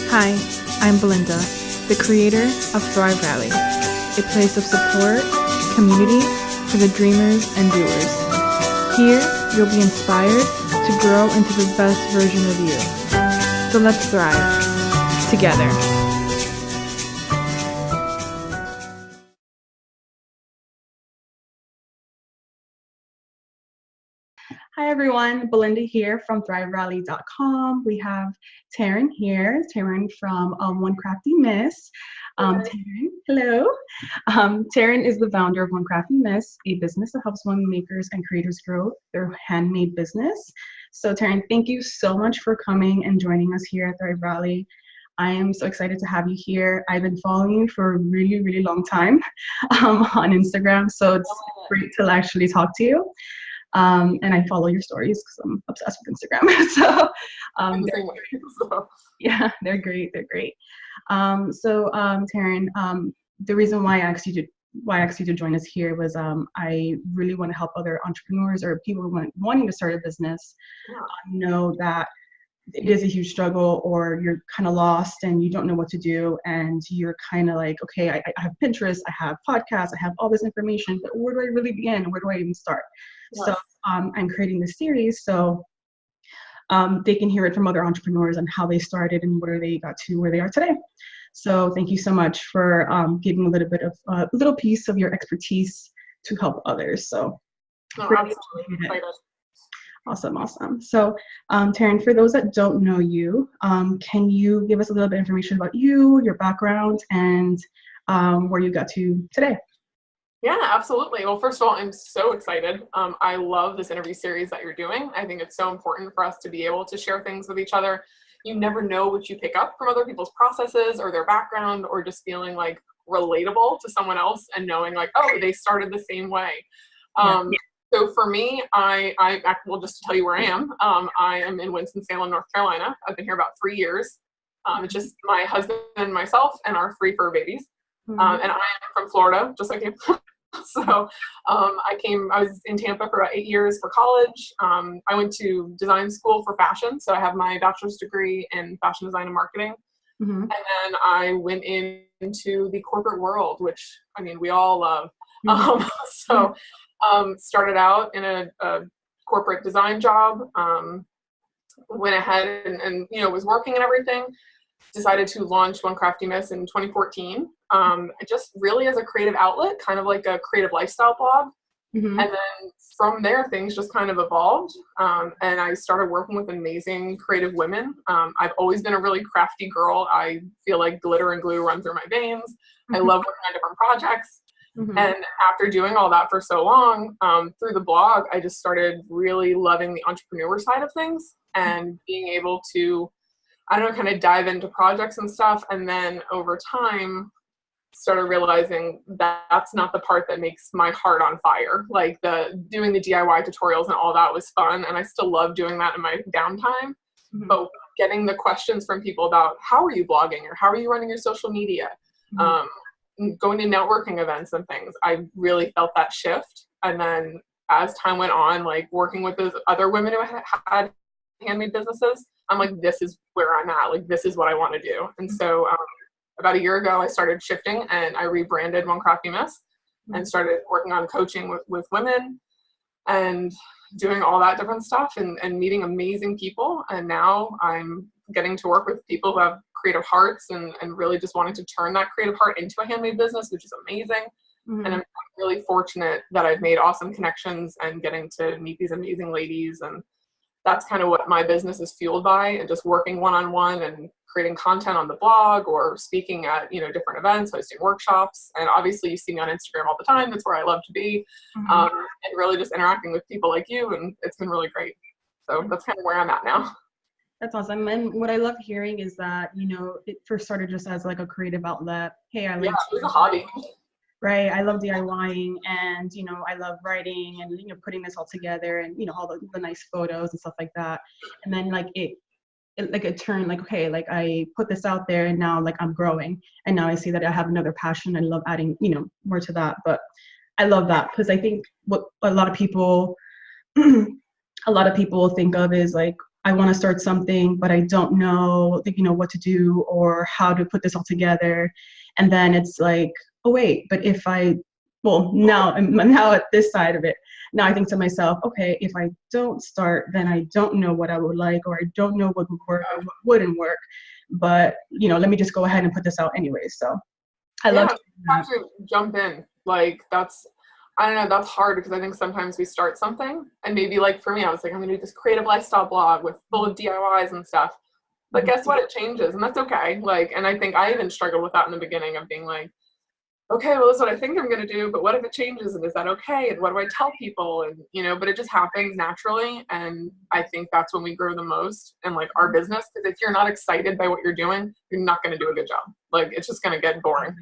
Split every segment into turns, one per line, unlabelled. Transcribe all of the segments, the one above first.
Hi, I'm Belinda, the creator of Thrive Valley, a place of support, community for the dreamers and doers. Here, you'll be inspired to grow into the best version of you. So let's thrive together. Hi everyone, Belinda here from ThriveRally.com. We have Taryn here, Taryn from One Crafty Miss. Taryn, hello. Taryn is the founder of One Crafty Miss, a business that helps women makers and creators grow their handmade business. So Taryn, thank you so much for coming and joining us here at Thrive Rally. I am so excited to have you here. I've been following you for a really, really long time on Instagram, so it's great to actually talk to you. And I follow your stories because I'm obsessed with Instagram. So, yeah, they're great. They're great. Taryn, the reason why I asked you to join us here was I really want to help other entrepreneurs or people wanting to start a business know that it is a huge struggle, or you're kind of lost and you don't know what to do, and you're kind of like, okay, I have Pinterest, I have podcasts, I have all this information, but where do I really begin? Where do I even start? Yes. So I'm creating this series so they can hear it from other entrepreneurs and how they started and where they got to where they are today. So thank you so much for giving a little bit of a little piece of your expertise to help others. So really appreciate it. Awesome. So, Taryn, for those that don't know you, can you give us a little bit of information about you, your background, and where you got to today?
Yeah, absolutely. Well, first of all, I'm so excited. I love this interview series that you're doing. I think it's so important for us to be able to share things with each other. You never know what you pick up from other people's processes or their background, or just feeling like relatable to someone else and knowing like, oh, they started the same way. So for me, well, just to tell you where I am in Winston-Salem, North Carolina. I've been here about 3 years. It's just my husband and myself and our 3 fur babies. And I am from Florida, just like you. So I was in Tampa for about 8 years for college. I went to design school for fashion. So I have my bachelor's degree in fashion design and marketing. And then I went into the corporate world, which, I mean, we all love. Started out in a corporate design job, went ahead and was working and everything. Decided to launch One Crafty Miss in 2014, just really as a creative outlet, kind of like a creative lifestyle blog. And then from there, things just kind of evolved. And I started working with amazing creative women. I've always been a really crafty girl. I feel like glitter and glue run through my veins. I love working on different projects. And after doing all that for so long, through the blog, I just started really loving the entrepreneur side of things and being able to, I don't know, kind of dive into projects and stuff. And then over time, started realizing that that's not the part that makes my heart on fire. Like doing the DIY tutorials and all that was fun. And I still love doing that in my downtime. But getting the questions from people about how are you blogging or how are you running your social media? Going to networking events and things, I really felt that shift. And then as time went on, like working with those other women who had handmade businesses, I'm like, this is where I'm at. Like, this is what I want to do. And so about a year ago, I started shifting and I rebranded One Crafty Miss and started working on coaching with women and doing all that different stuff and meeting amazing people. And now I'm getting to work with people who have creative hearts and really just wanting to turn that creative heart into a handmade business, which is amazing. And I'm really fortunate that I've made awesome connections and getting to meet these amazing ladies. And that's kind of what my business is fueled by, and just working one-on-one and creating content on the blog or speaking at, different events, hosting workshops. And obviously you see me on Instagram all the time. That's where I love to be. And really just interacting with people like you. And it's been really great. So that's kind of where I'm at now.
That's awesome. And what I love hearing is that, it first started just as like a creative outlet. Hey,
it was a hobby.
Right. I love DIYing and, I love writing and, putting this all together and, all the nice photos and stuff like that. And then like it turned like, okay, like I put this out there and now like I'm growing. And now I see that I have another passion. I love adding, more to that. But I love that because I think what a lot of people think of is like, I want to start something, but I don't know, like, what to do or how to put this all together. And then it's like, oh wait, but now at this side of it, now I think to myself, okay, if I don't start, then I don't know what I would like, or I don't know what would work or what wouldn't work. But, let me just go ahead and put this out anyway. So I love
have to jump in. Like I don't know, that's hard because I think sometimes we start something and maybe like for me, I was like, I'm gonna do this creative lifestyle blog with full of DIYs and stuff. But guess what? It changes and that's okay. Like, and I think I even struggled with that in the beginning of being like, okay, well, this is what I think I'm going to do, but what if it changes and is that okay? And what do I tell people? And, but it just happens naturally. And I think that's when we grow the most in like our business. Because if you're not excited by what you're doing, you're not going to do a good job. Like, it's just going to get boring.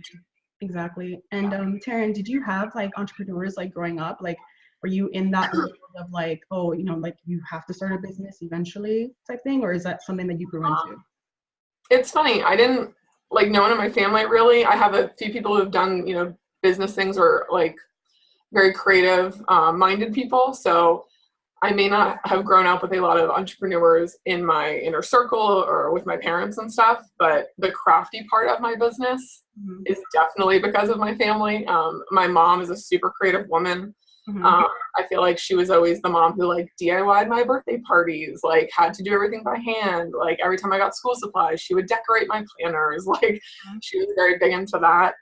Exactly. And Taryn, did you have like entrepreneurs like growing up? Like, were you in that world of like, oh, like you have to start a business eventually type thing? Or is that something that you grew into?
It's funny. I didn't like no one in my family really. I have a few people who've done, business things or like very creative minded people. So I may not have grown up with a lot of entrepreneurs in my inner circle or with my parents and stuff, but the crafty part of my business is definitely because of my family. My mom is a super creative woman. I feel like she was always the mom who like DIY'd my birthday parties, like had to do everything by hand. Like every time I got school supplies, she would decorate my planners. Like she was very big into that.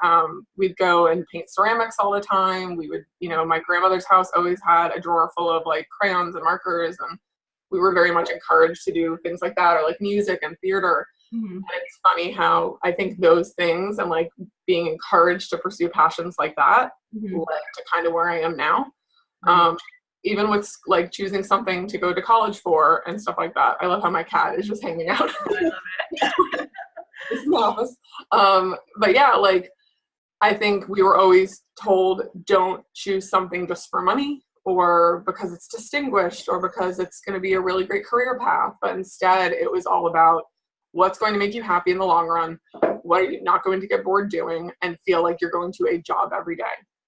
We'd go and paint ceramics all the time. We would, my grandmother's house always had a drawer full of like crayons and markers, and we were very much encouraged to do things like that, or like music and theater. And it's funny how I think those things and like being encouraged to pursue passions like that led to kind of where I am now. Even with like choosing something to go to college for and stuff like that. I love how my cat is just hanging out. I love it. It's in the office. But yeah, like I think we were always told don't choose something just for money or because it's distinguished or because it's going to be a really great career path. But instead it was all about what's going to make you happy in the long run, what are you not going to get bored doing and feel like you're going to a job every day.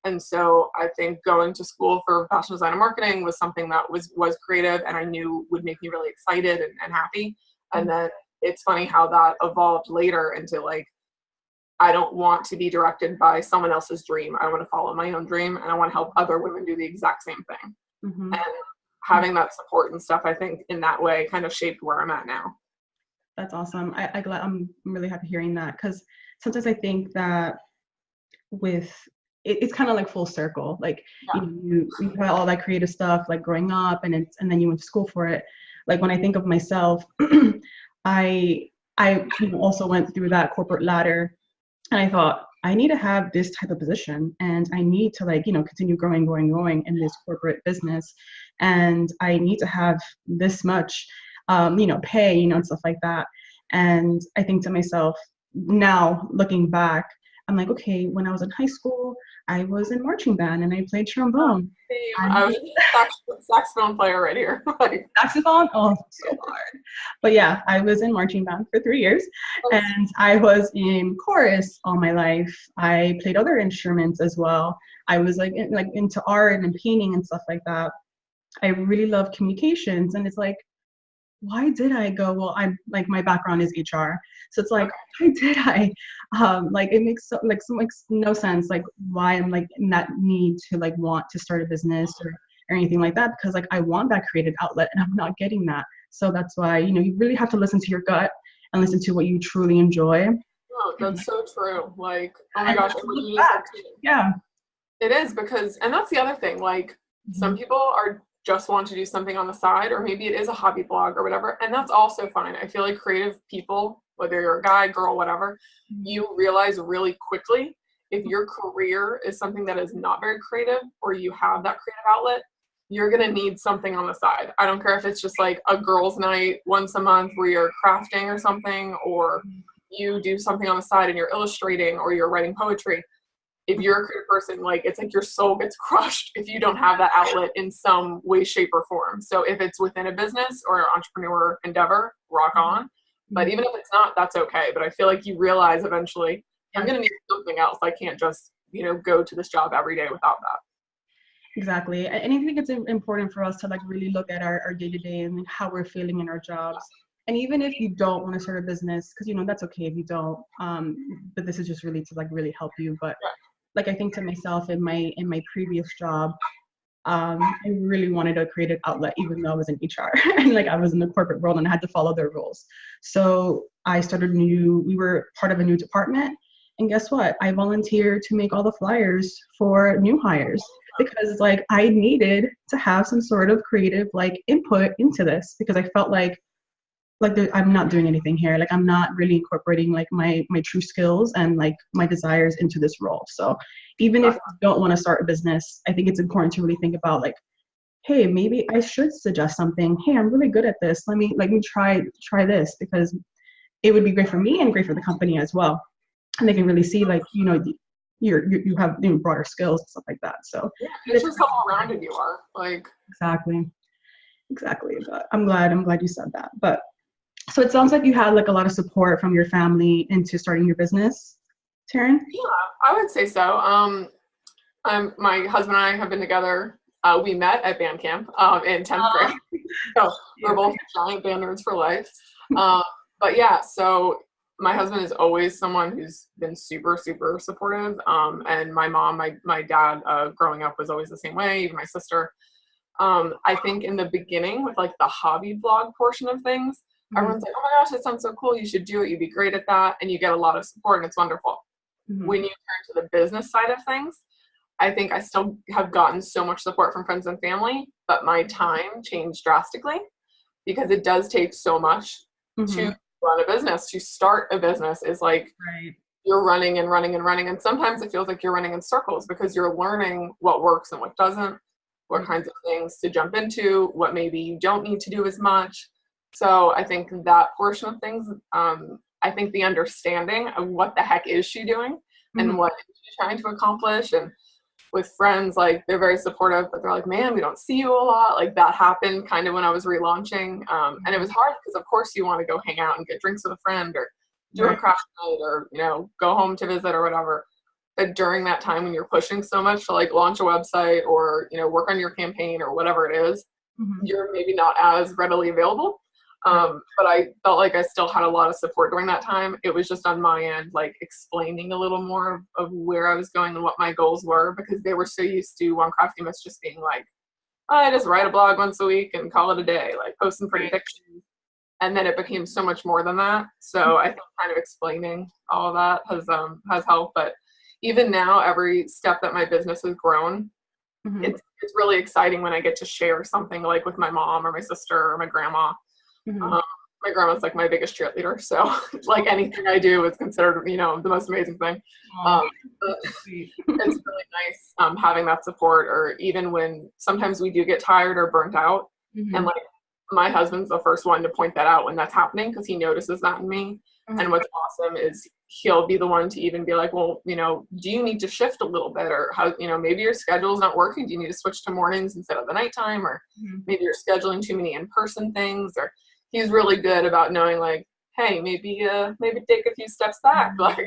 And so I think going to school for fashion design and marketing was something that was creative and I knew would make me really excited and happy. And then it's funny how that evolved later into like, I don't want to be directed by someone else's dream. I want to follow my own dream and I want to help other women do the exact same thing. And having that support and stuff, I think in that way kind of shaped where I'm at now.
That's awesome. I'm really happy hearing that because sometimes I think that it's kind of like full circle. Like you had all that creative stuff like growing up and then you went to school for it. Like when I think of myself, I also went through that corporate ladder and I thought I need to have this type of position and I need to like, continue growing in this corporate business and I need to have this much pay, and stuff like that. And I think to myself, now looking back, I'm like, okay, when I was in high school, I was in marching band and I played trombone.
I was a saxophone player right here.
Saxophone? Oh, so hard. But yeah, I was in marching band for 3 years and I was in chorus all my life. I played other instruments as well. I was like into art and painting and stuff like that. I really love communications and it's like, why did I go? Well, I'm like, my background is HR. So it's like, why did I? Like, it makes no sense, like why I'm like in that need to like want to start a business or anything like that, because like I want that creative outlet and I'm not getting that. So that's why, you really have to listen to your gut and listen to what you truly enjoy.
Oh, that's so true. Like, oh my gosh. You just said too.
Yeah.
It is because, and that's the other thing, like some people are just want to do something on the side, or maybe it is a hobby blog or whatever, and that's also fine. I feel like creative people, whether you're a guy, girl, whatever, you realize really quickly if your career is something that is not very creative or you have that creative outlet, you're going to need something on the side. I don't care if it's just like a girls' night once a month where you're crafting or something, or you do something on the side and you're illustrating or you're writing poetry. If you're a creative person, like it's like your soul gets crushed if you don't have that outlet in some way, shape, or form. So if it's within a business or an entrepreneur endeavor, rock on. But even if it's not, that's okay. But I feel like you realize eventually I'm going to need something else. I can't just, go to this job every day without that.
Exactly. And I think it's important for us to like really look at our day-to-day and how we're feeling in our jobs. And even if you don't want to start a business, because that's okay if you don't. But this is just really to like really help you. But like I think to myself in my previous job, I really wanted a creative outlet, even though I was in HR and like I was in the corporate world and I had to follow their rules. So I started we were part of a new department. And guess what? I volunteered to make all the flyers for new hires because like I needed to have some sort of creative like input into this because I felt like I'm not doing anything here. Like I'm not really incorporating like my true skills and like my desires into this role. So even if you don't want to start a business, I think it's important to really think about like, hey, maybe I should suggest something. Hey, I'm really good at this. Let me try this because it would be great for me and great for the company as well. And they can really see like, you have broader skills and stuff like that. So
it's just how well-rounded you are. Like
exactly. But I'm glad you said that. But so it sounds like you had like a lot of support from your family into starting your business, Taryn?
Yeah, I would say so. My husband and I have been together. We met at band camp in 10th grade. So we're both giant band nerds for life. But yeah, so my husband is always someone who's been super, super supportive. And my mom, my dad growing up was always the same way, even my sister. I think in the beginning with like the hobby blog portion of things, everyone's like, oh my gosh, that sounds so cool. You should do it. You'd be great at that. And you get a lot of support and it's wonderful. When you turn to the business side of things, I think I still have gotten so much support from friends and family, but my time changed drastically because it does take so much to run a business. To start a business is like you're running and running and running. And sometimes it feels like you're running in circles because you're learning what works and what doesn't, what kinds of things to jump into, what maybe you don't need to do as much. So I think that portion of things, I think the understanding of what the heck is she doing and what is she trying to accomplish. And with friends, like they're very supportive, but they're like, man, we don't see you a lot. Like that happened kind of when I was relaunching. And it was hard because of course you want to go hang out and get drinks with a friend or do a craft night or, go home to visit or whatever. But during that time when you're pushing so much to like launch a website or, work on your campaign or whatever it is, you're maybe not as readily available. But I felt like I still had a lot of support during that time. It was just on my end, like explaining a little more of where I was going and what my goals were because they were so used to One Crafty Miss just being like, I just write a blog once a week and call it a day, like post some pretty pictures. And then it became so much more than that. So I think kind of explaining all of that has helped. But even now, every step that my business has grown, it's really exciting when I get to share something like with my mom or my sister or my grandma. My grandma's like my biggest cheerleader, so like anything I do is considered, the most amazing thing. It's really nice having that support, or even when sometimes we do get tired or burnt out, and like my husband's the first one to point that out when that's happening because he notices that in me. And what's awesome is he'll be the one to even be like, well, do you need to shift a little bit, or how, maybe your schedule's not working. Do you need to switch to mornings instead of the nighttime, or maybe you're scheduling too many in-person things, or he's really good about knowing like, hey, maybe take a few steps back. Like,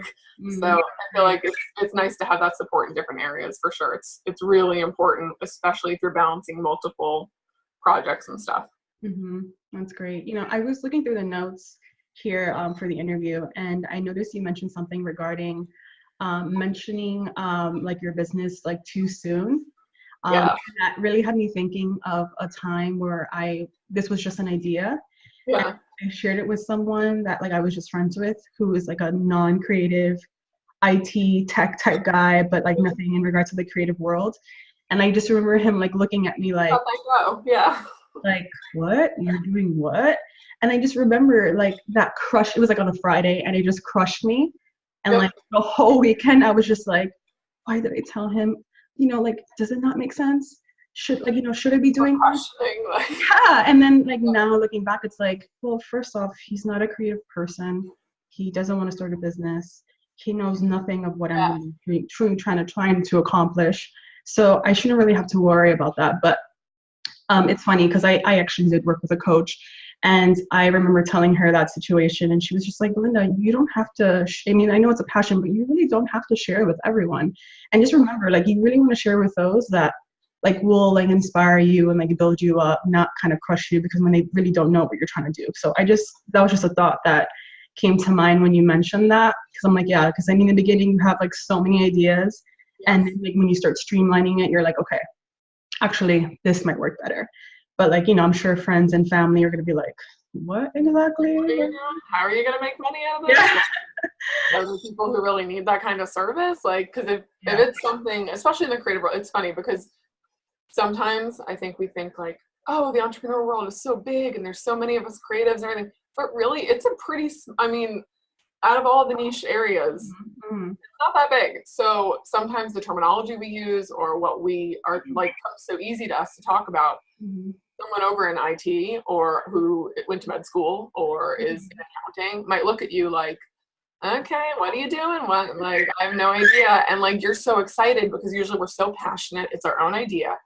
so I feel like it's nice to have that support in different areas for sure. It's really important, especially if you're balancing multiple projects and stuff.
That's great. I was looking through the notes here for the interview, and I noticed you mentioned something regarding mentioning like your business like too soon. That really had me thinking of a time where this was just an idea. I shared it with someone that like I was just friends with who is like a non-creative IT tech type guy, but like nothing in regards to the creative world. And I just remember him like looking at me like, like, what? You're doing what? And I just remember like that crush. It was like on a Friday and it just crushed me. And like the whole weekend I was just like, why did I tell him? Like, does it not make sense? Should I be doing this? Yeah. And then like now looking back, it's like, well, first off, he's not a creative person. He doesn't want to start a business. He knows nothing of what I'm trying to accomplish. So I shouldn't really have to worry about that. But it's funny because I actually did work with a coach, and I remember telling her that situation, and she was just like, Linda, you don't have to, I know it's a passion, but you really don't have to share it with everyone. And just remember, like, you really want to share with those that like will like inspire you and like build you up, not kind of crush you, because when they really don't know what you're trying to do. So that was just a thought that came to mind when you mentioned that, because I'm like, yeah, because I mean in the beginning you have like so many ideas, and then, like when you start streamlining it, you're like, okay, actually this might work better. But like, I'm sure friends and family are gonna be like, what exactly?
What are you doing? How are you gonna make money out of this?
Yeah.
Those are people who really need that kind of service. Like, because if it's something, especially in the creative world, it's funny because sometimes I think we think like, oh, the entrepreneur world is so big and there's so many of us creatives and everything. But really, it's a pretty, out of all the niche areas, it's not that big. So sometimes the terminology we use or what we are like so easy to us to talk about, someone over in IT or who went to med school or is in accounting might look at you like, okay, what are you doing? What, like, I have no idea. And like, you're so excited because usually we're so passionate. It's our own idea.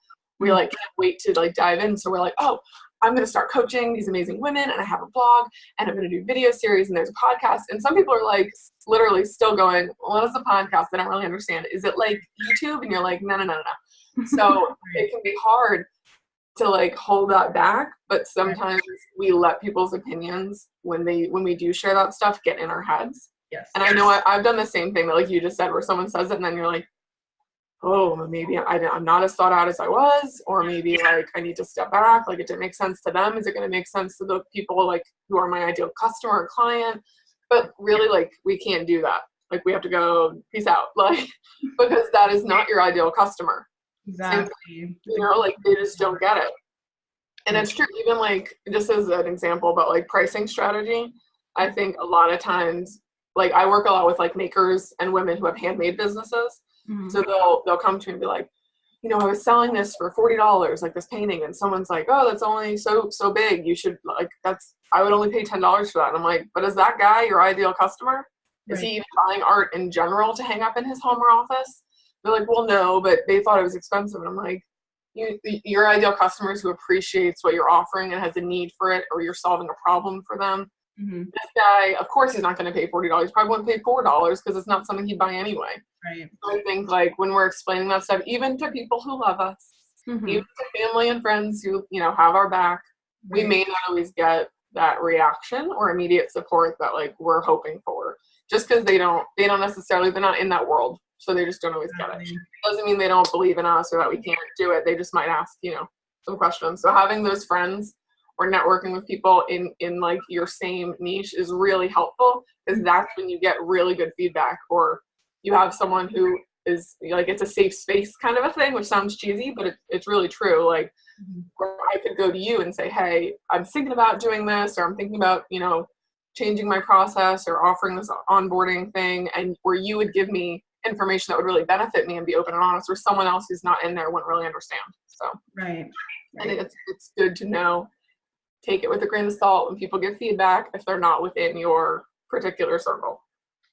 We like can't wait to like dive in. So we're like, oh, I'm going to start coaching these amazing women and I have a blog and I'm going to do video series and there's a podcast. And some people are like literally still going, what is a podcast? I don't really understand. Is it like YouTube? And you're like, no. So it can be hard to like hold that back, but sometimes we let people's opinions when we do share that stuff get in our heads.
Yes.
And I know I've done the same thing that like you just said, where someone says it and then you're like, oh, maybe I'm not as thought out as I was, or maybe like I need to step back. Like it didn't make sense to them. Is it going to make sense to the people like who are my ideal customer or client? But really, like we can't do that. Like we have to go, peace out, like because that is not your ideal customer.
Exactly.
Like they just don't get it. And it's true, even like just as an example, but like pricing strategy, I think a lot of times, like I work a lot with like makers and women who have handmade businesses. So they'll come to me and be like, I was selling this for $40, like this painting, and someone's like, oh, that's only so big. You should like I would only pay $10 for that. And I'm like, but is that guy your ideal customer? Is he even buying art in general to hang up in his home or office? They're like, well, no, but they thought it was expensive. And I'm like, your ideal customers who appreciates what you're offering and has a need for it, or you're solving a problem for them. This guy, of course, he's not going to pay $40. He probably won't pay $4 because it's not something he'd buy anyway.
Right.
So I think like when we're explaining that stuff, even to people who love us, even to family and friends who have our back, we may not always get that reaction or immediate support that like we're hoping for, just because they don't necessarily, they're not in that world, so they just don't always get it. It doesn't mean they don't believe in us or that we can't do it. They just might ask some questions. So having those friends or networking with people in like your same niche is really helpful, because that's when you get really good feedback, or you have someone who is like, it's a safe space kind of a thing, which sounds cheesy, but it's really true. Like where I could go to you and say, hey, I'm thinking about doing this, or I'm thinking about, changing my process or offering this onboarding thing, and where you would give me information that would really benefit me and be open and honest, or someone else who's not in there wouldn't really understand. So
right.
I think it's good to know, take it with a grain of salt when people give feedback if they're not within your particular circle.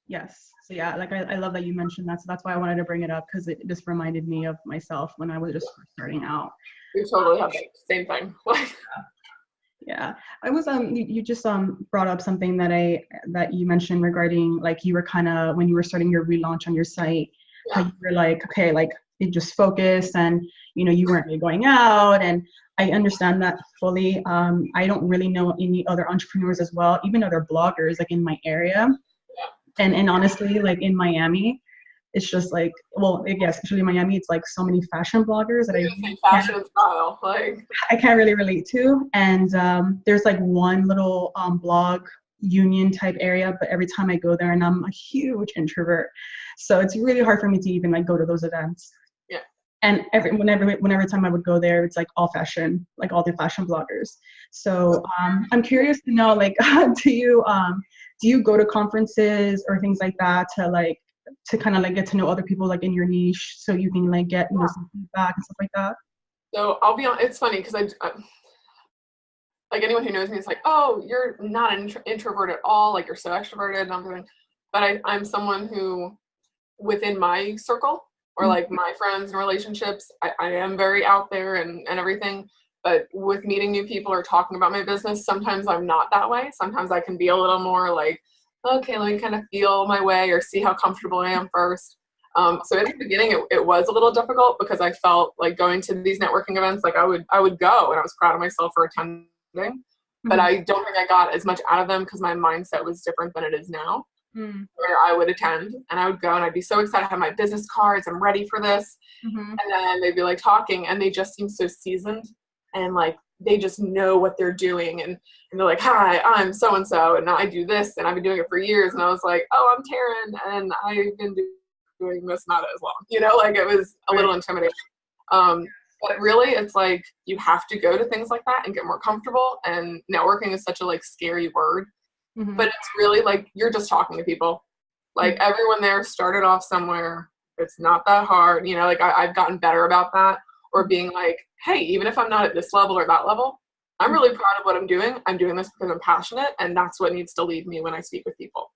Yes. So yeah, like I love that you mentioned that. So that's why I wanted to bring it up, because it just reminded me of myself when I was just starting out.
We totally have the same thing.
Yeah. I was you just brought up something that you mentioned regarding like you were kind of, when you were starting your relaunch on your site, how you were like, okay, like it just focused and you weren't really going out, and I understand that fully. I don't really know any other entrepreneurs as well, even other bloggers like in my area. And honestly, like in Miami, it's just like, well, yeah, especially in Miami, it's like so many fashion bloggers that
fashion style, like
I can't really relate to. And there's like one little blog union type area, but every time I go there, and I'm a huge introvert, so it's really hard for me to even like go to those events.
Yeah.
And whenever time I would go there, it's like all fashion, like all the fashion bloggers. So I'm curious to know, like, do you go to conferences or things like that to kind of like get to know other people like in your niche, so you can like get some feedback and stuff like that? So
I'll be honest, it's funny because I like anyone who knows me is like, oh, you're not an introvert at all, like you're so extroverted and everything. But I'm someone who, within my circle or like my friends and relationships, I am very out there and everything. But with meeting new people or talking about my business, sometimes I'm not that way. Sometimes I can be a little more like, okay, let me kind of feel my way or see how comfortable I am first. So in the beginning, it was a little difficult because I felt like going to these networking events, like I would go and I was proud of myself for attending, but I don't think I got as much out of them because my mindset was different than it is now. Where I would attend and I would go and I'd be so excited. I have my business cards. I'm ready for this. And then they'd be like talking and they just seem so seasoned and like they just know what they're doing. And they're like, hi, I'm so-and-so. And now I do this and I've been doing it for years. And I was like, oh, I'm Taryn. And I've been doing this not as long, like it was a little intimidating. But really it's like, you have to go to things like that and get more comfortable. And networking is such a like scary word. But it's really like you're just talking to people. Like everyone there started off somewhere. It's not that hard. Like I've gotten better about that. Or being like, hey, even if I'm not at this level or that level, I'm really proud of what I'm doing. I'm doing this because I'm passionate. And that's what needs to lead me when I speak with people.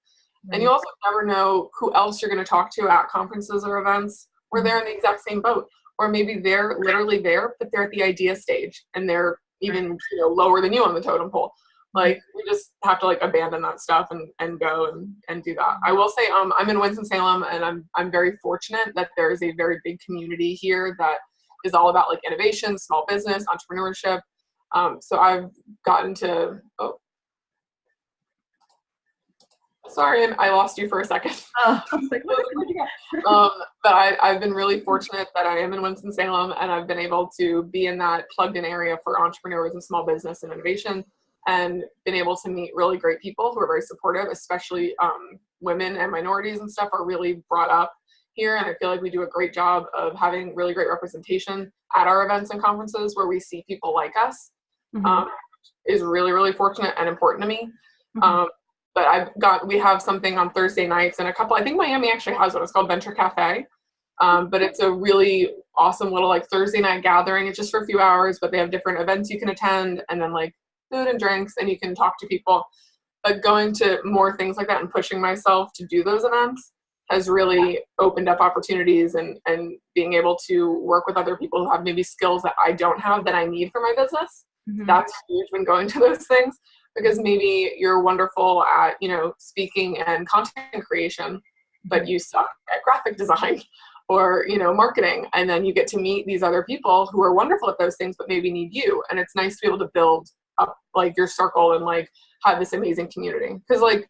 And you also never know who else you're going to talk to at conferences or events where they're in the exact same boat. Or maybe they're literally there, but they're at the idea stage and they're even lower than you on the totem pole. Like we just have to like abandon that stuff and go and do that. I will say I'm in Winston-Salem and I'm very fortunate that there is a very big community here that is all about like innovation, small business, entrepreneurship. So I've gotten to sorry, I lost you for a second.
I was like,
but I've been really fortunate that I am in Winston-Salem and I've been able to be in that plugged in area for entrepreneurs and small business and innovation. And been able to meet really great people who are very supportive, especially women and minorities and stuff are really brought up here. And I feel like we do a great job of having really great representation at our events and conferences where we see people like us. Is really, really fortunate and important to me. But we have something on Thursday nights and I think Miami actually has one. It's called Venture Cafe. But it's a really awesome little like Thursday night gathering. It's just for a few hours, but they have different events you can attend and then like food and drinks and you can talk to people. But going to more things like that and pushing myself to do those events has really opened up opportunities and being able to work with other people who have maybe skills that I don't have that I need for my business. That's huge when going to those things because maybe you're wonderful at, speaking and content creation, but you suck at graphic design or, marketing. And then you get to meet these other people who are wonderful at those things, but maybe need you. And it's nice to be able to build up like your circle and like have this amazing community. Because like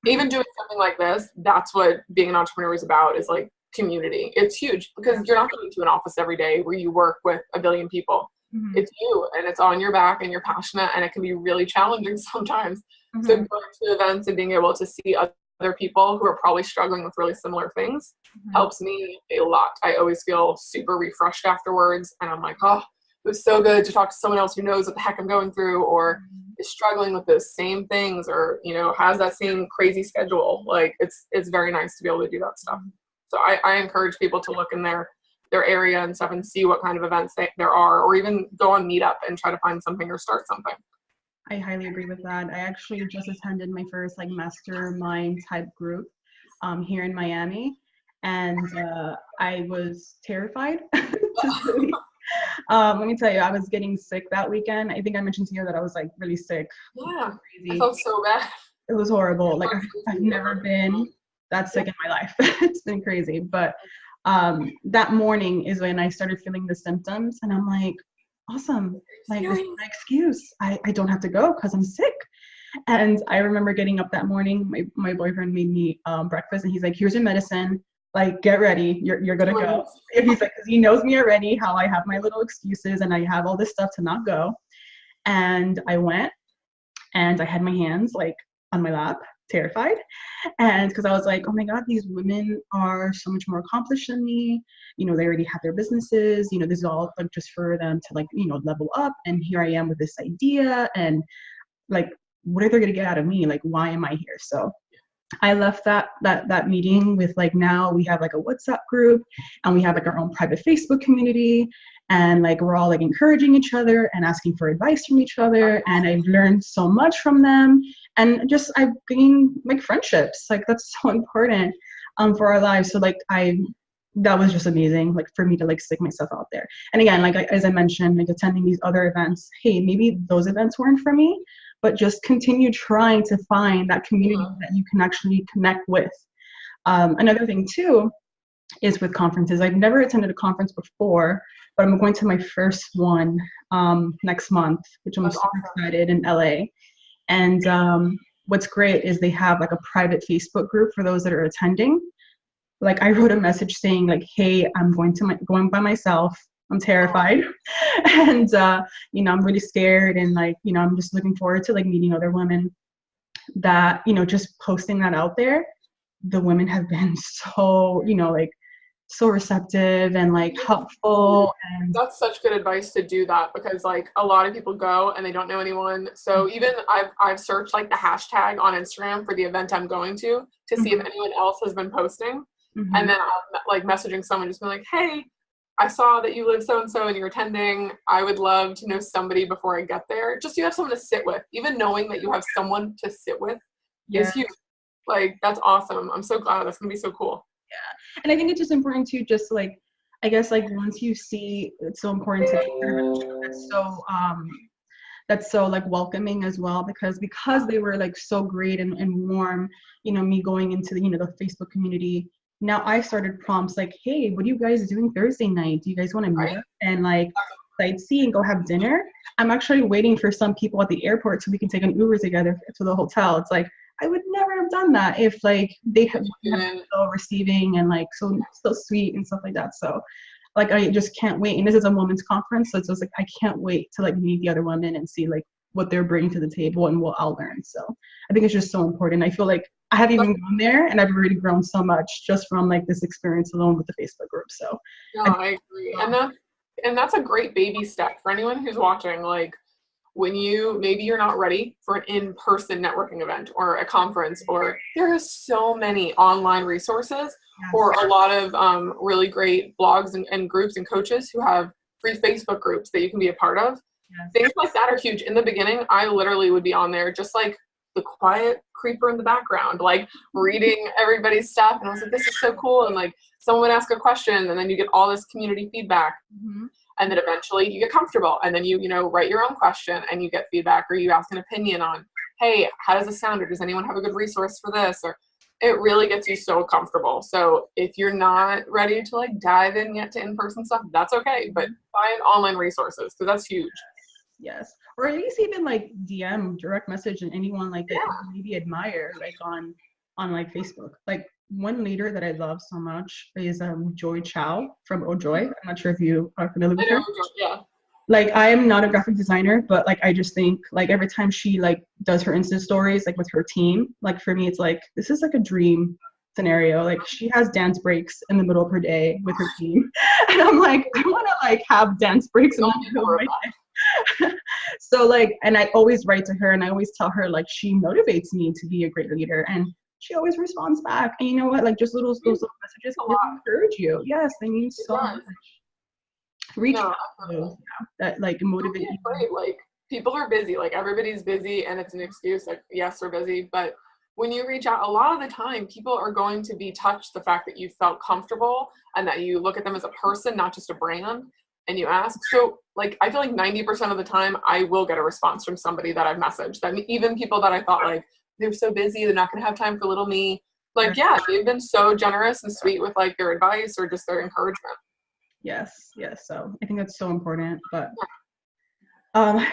even doing something like this, that's what being an entrepreneur is about, is like community. It's huge because you're not going to an office every day where you work with a billion people. It's you and it's on your back and you're passionate and it can be really challenging sometimes. So going to events and being able to see other people who are probably struggling with really similar things helps me a lot. I always feel super refreshed afterwards and I'm like, oh, it was so good to talk to someone else who knows what the heck I'm going through or is struggling with those same things or, has that same crazy schedule. Like it's very nice to be able to do that stuff. So I encourage people to look in their area and stuff and see what kind of events there are, or even go on Meetup and try to find something or start something.
I highly agree with that. I actually just attended my first like mastermind type group here in Miami, and I was terrified. Let me tell you, I was getting sick that weekend. I think I mentioned to you that I was like really sick.
Yeah, I felt so bad.
It was horrible. Like I've never been that sick in my life. It's been crazy. But that morning is when I started feeling the symptoms, and I'm like, awesome. Like this is my excuse. I don't have to go because I'm sick. And I remember getting up that morning. My boyfriend made me breakfast, and he's like, "Here's your medicine. Like, get ready. You're gonna go." He's like, because he knows me already, how I have my little excuses and I have all this stuff to not go. And I went, and I had my hands like on my lap, terrified. And because I was like, oh my God, these women are so much more accomplished than me. They already have their businesses. This is all like just for them to like, level up. And here I am with this idea, and like, what are they gonna get out of me? Like, why am I here? So I left that meeting with like, now we have like a WhatsApp group and we have like our own private Facebook community, and like we're all like encouraging each other and asking for advice from each other, and I've learned so much from them, and just I've gained like friendships. Like that's so important for our lives. So like that was just amazing, like for me to like stick myself out there. And again, like as I mentioned, like attending these other events, hey, maybe those events weren't for me, but just continue trying to find that community that you can actually connect with. Another thing too is with conferences. I've never attended a conference before, but I'm going to my first one next month, which I'm super excited, in LA. And what's great is they have like a private Facebook group for those that are attending. Like I wrote a message saying like, hey, I'm going by myself. I'm terrified. And, I'm really scared. And like, I'm just looking forward to like meeting other women that, just posting that out there. The women have been so, like so receptive and like helpful. And
that's such good advice to do that, because like a lot of people go and they don't know anyone. So even I've searched like the hashtag on Instagram for the event I'm going to see if anyone else has been posting. And then I'm like messaging someone, just being like, hey, I saw that you live so-and-so and you're attending. I would love to know somebody before I get there. Just so you have someone to sit with. Even knowing that you have someone to sit with is huge. Like, that's awesome. I'm so glad. That's going to be so cool.
Yeah. And I think it's just important to just like, I guess like once you see, it's so important to that's so like welcoming as well, because they were like so great and warm, me going into the, the Facebook community. Now I started prompts like, hey, what are you guys doing Thursday night? Do you guys want to meet up and like sightsee and go have dinner? I'm actually waiting for some people at the airport so we can take an Uber together to the hotel. It's like, I would never have done that if like they have been so receiving and like so sweet and stuff like that. So like, I just can't wait. And this is a women's conference. So it's just like, I can't wait to like meet the other women and see like what they're bringing to the table and what I'll learn. So I think it's just so important. I feel like I haven't even gone there and I've already grown so much just from like this experience alone with the Facebook group. So
I agree. And that's a great baby step for anyone who's watching. Like when maybe you're not ready for an in-person networking event or a conference, or there are so many online resources or a lot of really great blogs and groups and coaches who have free Facebook groups that you can be a part of. Things like that are huge. In the beginning, I literally would be on there just like the quiet creeper in the background, like reading everybody's stuff. And I was like, this is so cool. And like someone would ask a question and then you get all this community feedback. And then eventually you get comfortable and then you write your own question and you get feedback, or you ask an opinion on, hey, how does this sound? Or does anyone have a good resource for this? Or it really gets you so comfortable. So if you're not ready to like dive in yet to in-person stuff, that's okay. But find online resources because that's huge.
Yes. Or at least even like DM, direct message, and anyone like that you maybe admire like on like Facebook. Like one leader that I love so much is Joy Chow from Ojoy. I'm not sure if you are familiar with her.
Yeah.
Like I am not a graphic designer, but like I just think like every time she like does her Insta stories like with her team, like for me it's like this is like a dream scenario. Like she has dance breaks in the middle of her day with her team, and I'm like I want to like have dance breaks in the middle of my day. So like, and I always write to her and I always tell her like she motivates me to be a great leader, and she always responds back. And you know what, like just those little messages will encourage you. Yes, they mean so much. Reach out to those that like motivate you.
Right. Like people are busy, like everybody's busy, and it's an excuse, like yes, we're busy, but when you reach out, a lot of the time people are going to be touched the fact that you felt comfortable and that you look at them as a person, not just a brand, and you ask. So like I feel like 90% of the time I will get a response from somebody that I've messaged. I mean, even people that I thought like they're so busy, they're not gonna have time for little me. Like they've been so generous and sweet with like their advice or just their encouragement.
Yes. So I think that's so important. But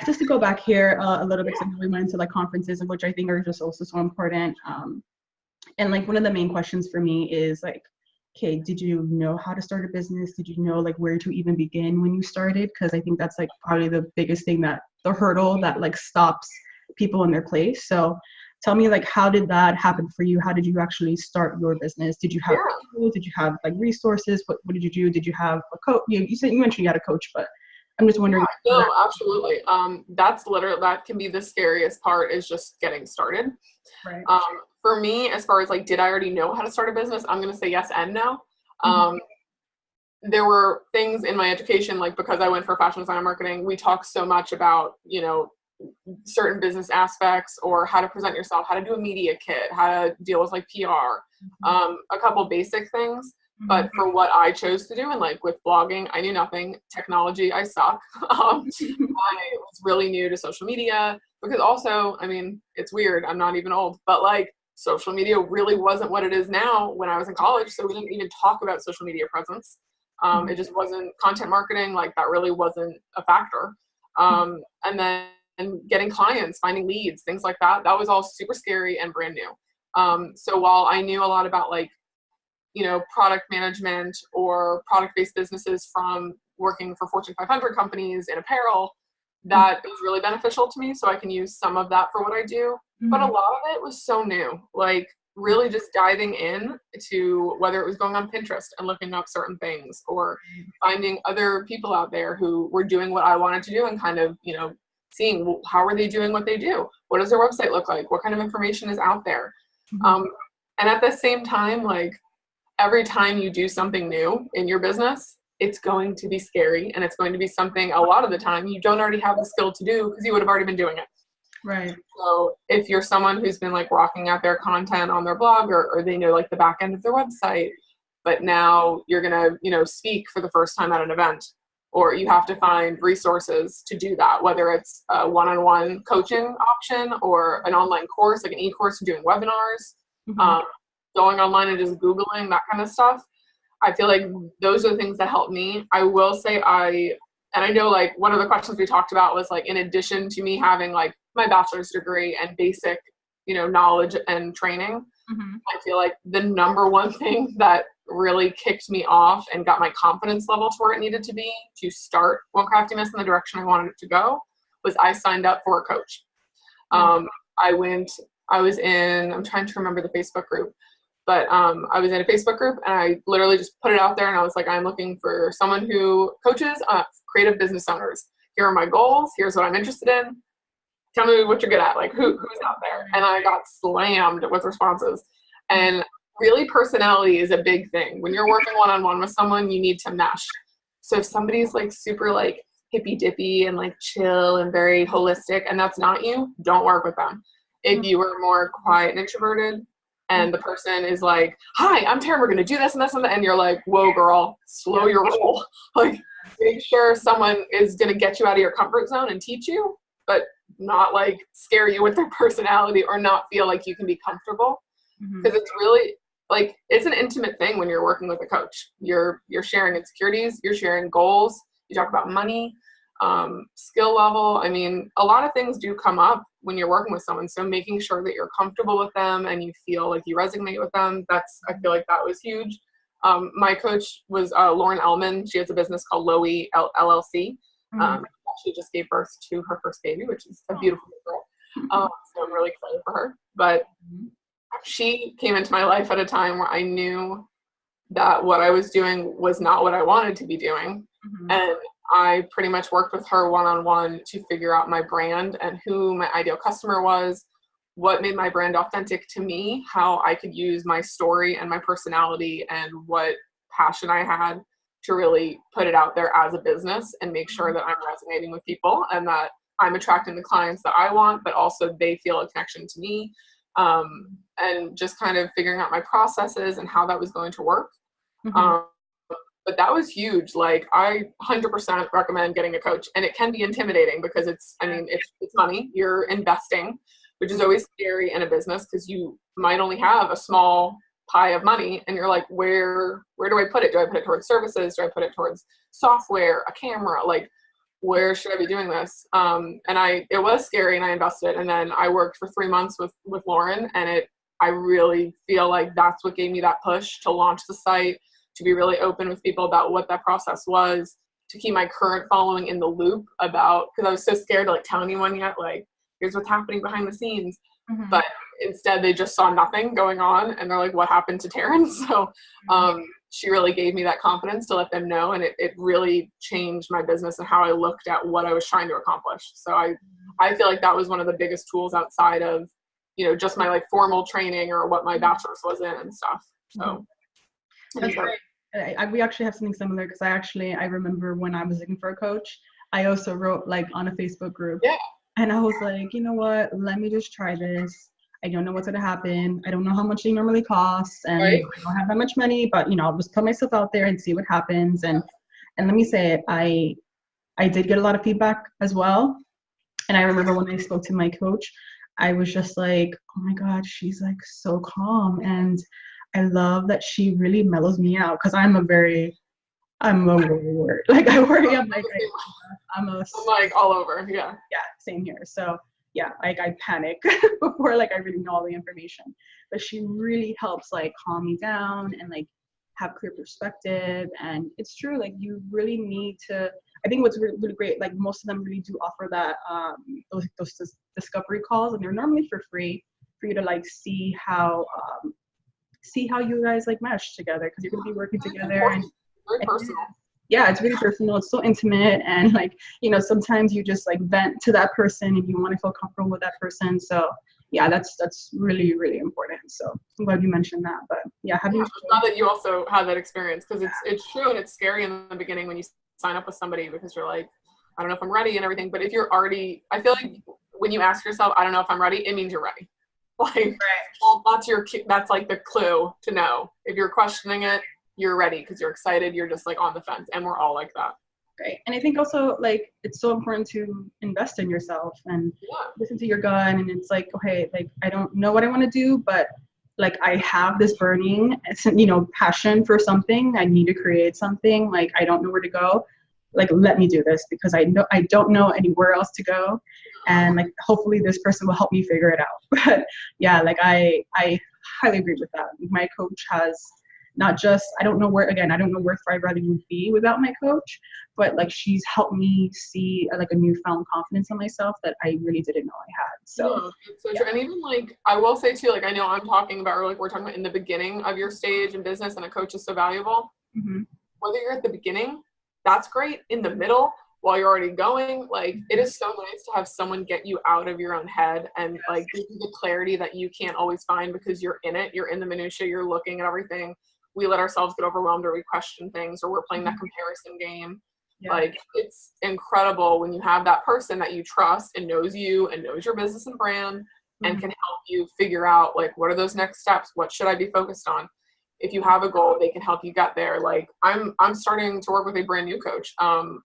just to go back here a little bit, we went into like conferences, which I think are just also so important. And like one of the main questions for me is like, okay, did you know how to start a business? Did you know like where to even begin when you started? Because I think that's like probably the biggest thing, that the hurdle that like stops people in their place. So tell me, like, how did that happen for you? How did you actually start your business? Did you have tools? Did you have like resources? What did you do? Did you have a coach? You mentioned you had a coach, but I'm just wondering.
No, absolutely. That's literally, that can be the scariest part, is just getting started.
Right.
For me, as far as like, did I already know how to start a business? I'm going to say yes and no. There were things in my education, like because I went for fashion design and marketing, we talk so much about, certain business aspects, or how to present yourself, how to do a media kit, how to deal with like PR, a couple basic things. But for what I chose to do, and like with blogging, I knew nothing. Technology, I suck. I was really new to social media, because also, I mean, it's weird, I'm not even old, but like social media really wasn't what it is now when I was in college. So we didn't even talk about social media presence. It just wasn't content marketing. Like that really wasn't a factor. And then getting clients, finding leads, things like that. That was all super scary and brand new. So while I knew a lot about like, you know, product management or product-based businesses from working for Fortune 500 companies in apparel, that is really beneficial to me. So I can use some of that for what I do. But a lot of it was so new, like really just diving in to whether it was going on Pinterest and looking up certain things or finding other people out there who were doing what I wanted to do and kind of, you know, seeing how are they doing what they do? What does their website look like? What kind of information is out there? And at the same time, like every time you do something new in your business, it's going to be scary and it's going to be something a lot of the time you don't already have the skill to do because you would have already been doing it.
Right.
So if you're someone who's been like rocking out their content on their blog or they know like the back end of their website, but now you're going to, you know, speak for the first time at an event, or you have to find resources to do that, whether it's a one-on-one coaching option or an online course, like an e-course, doing webinars, going online and just Googling, that kind of stuff. I feel like those are the things that help me. I will say and I know like one of the questions we talked about was like, in addition to me having like my bachelor's degree and basic, you know, knowledge and training, I feel like the number one thing that really kicked me off and got my confidence level to where it needed to be to start One Crafty Miss in the direction I wanted it to go was I signed up for a coach. I'm trying to remember the Facebook group, but I was in a Facebook group and I literally just put it out there and I was like, I'm looking for someone who coaches creative business owners. Here are my goals. Here's what I'm interested in. Tell me what you're good at. Like who's out there? And I got slammed with responses. And really personality is a big thing. When you're working one-on-one with someone, you need to mesh. So if somebody's like super like hippy dippy and like chill and very holistic and that's not you, don't work with them. If you are more quiet and introverted and the person is like, hi, I'm Taryn, we're going to do this and this and that. And you're like, whoa, girl, slow your roll. Like make sure someone is going to get you out of your comfort zone and teach you, but not like scare you with their personality or not feel like you can be comfortable. Because it's really like, it's an intimate thing when you're working with a coach. You're sharing insecurities, you're sharing goals, you talk about money, skill level. I mean, a lot of things do come up when you're working with someone. So making sure that you're comfortable with them and you feel like you resonate with them, I feel like that was huge. My coach was Lauren Ellman. She has a business called Lowy LLC. She just gave birth to her first baby, which is a beautiful girl. So I'm really excited for her. But she came into my life at a time where I knew that what I was doing was not what I wanted to be doing. And I pretty much worked with her one-on-one to figure out my brand and who my ideal customer was, what made my brand authentic to me, how I could use my story and my personality and what passion I had to really put it out there as a business and make sure that I'm resonating with people and that I'm attracting the clients that I want, but also they feel a connection to me. And just kind of figuring out my processes and how that was going to work. But that was huge. Like I 100% recommend getting a coach, and it can be intimidating because it's money you're investing, which is always scary in a business because you might only have a small pie of money and you're like, where do I put it? Do I put it towards services? Do I put it towards software, a camera? Like, where should I be doing this? And it was scary and I invested. And then I worked for 3 months with Lauren, and I really feel like that's what gave me that push to launch the site, to be really open with people about what that process was, to keep my current following in the loop about, because I was so scared to like tell anyone yet, like, here's what's happening behind the scenes. But instead they just saw nothing going on and they're like, what happened to Taryn? So she really gave me that confidence to let them know. And it really changed my business and how I looked at what I was trying to accomplish. So I feel like that was one of the biggest tools outside of, you know, just my like formal training or what my bachelor's was in and stuff. So
that's great. We actually have something similar because I remember when I was looking for a coach, I also wrote like on a Facebook group. Yeah. And I was like, you know what, let me just try this. I don't know what's going to happen. I don't know how much they normally cost, and I don't have that much money, but you know, I'll just put myself out there and see what happens. And let me say it, I did get a lot of feedback as well. And I remember when I spoke to my coach, I was just like, oh my God, she's like so calm. And I love that she really mellows me out because I'm a worrier. Like I worry,
I'm like all over. Yeah.
yeah, same here. So yeah, like I panic before like I really know all the information. But she really helps like calm me down and like have clear perspective. And it's true, like you really need to. I think what's really, really great, like most of them really do offer that those discovery calls, and they're normally for free for you to like see how you guys like mesh together because you're gonna be working together and
very personal.
yeah, it's really personal. It's so intimate, and like sometimes you just like vent to that person, and you want to feel comfortable with that person. So yeah, that's really really important. So I'm glad you mentioned that. But yeah,
I'm glad that you also had that experience because it's true and it's scary in the beginning when you sign up with somebody because you're like, I don't know if I'm ready and everything. But if you're already, I feel like when you ask yourself, I don't know if I'm ready, it means you're ready. Like
right.
Well, that's like the clue to know if you're questioning it. You're ready because you're excited. You're just like on the fence, and we're all like that.
Right. And I think also like it's so important to invest in yourself and listen to your gut. And it's like, okay, like I don't know what I want to do, but like I have this burning, passion for something. I need to create something. Like I don't know where to go. Like let me do this because I don't know anywhere else to go, and like hopefully this person will help me figure it out. But yeah, like I highly agree with that. My coach has. Not just, I don't know where Thrive Rather would be without my coach, but like she's helped me see like a newfound confidence in myself that I really didn't know I had. So,
it's so true. And even like, I will say too, like I know I'm talking about, or like we're talking about in the beginning of your stage in business and a coach is so valuable.
Mm-hmm.
Whether you're at the beginning, that's great. In the middle, while you're already going, like it is so nice to have someone get you out of your own head and like give you the clarity that you can't always find because you're in it, you're in the minutia, you're looking at everything. We let ourselves get overwhelmed or we question things or we're playing that comparison game. Yeah. Like it's incredible when you have that person that you trust and knows you and knows your business and brand and can help you figure out like what are those next steps? What should I be focused on? If you have a goal, they can help you get there. Like I'm starting to work with a brand new coach,